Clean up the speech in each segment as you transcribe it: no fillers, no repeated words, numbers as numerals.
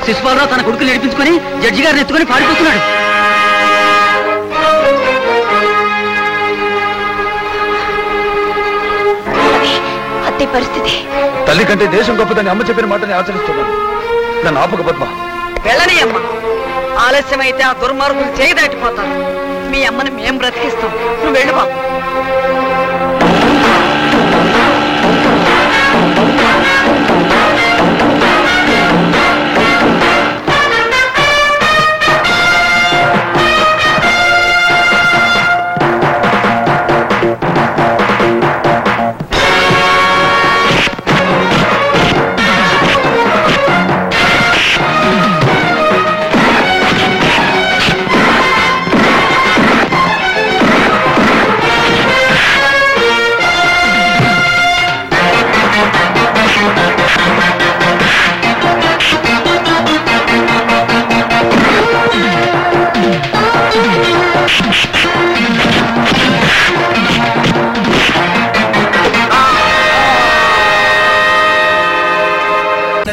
శిశుపాలరావు తన కొడుకులు నడిపించుకొని జడ్జి గారిని ఎత్తుకొని పారిపోతున్నాడు. అదే పరిస్థితి. తల్లి కంటే దేశం గొప్పదని అమ్మ చెప్పిన మాటని ఆచరిస్తున్నాను. నన్ను ఆపక పద్మ. వెళ్ళని అమ్మ, ఆలస్యమైతే ఆ దుర్మార్గులు చేయి దాటిపోతారు. మీ అమ్మని మేం బ్రతికిస్తాం. నువ్వు వెళ్ళు బాబు.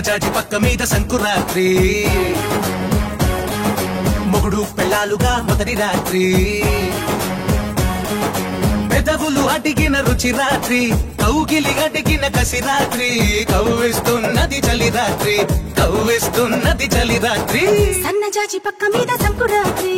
జాజి పక్క మీద సంకురాత్రి, మొగుడు పెళ్ళాలుగా మొదటి రాత్రి, పెదవులు అడిగిన రుచి రాత్రి, కౌగిలి అడిగిన కసి రాత్రి, కవ్విస్తున్నది చలి రాత్రి, కవ్విస్తున్నది చలి రాత్రి. సన్న జాజి పక్క మీద సంకురాత్రి.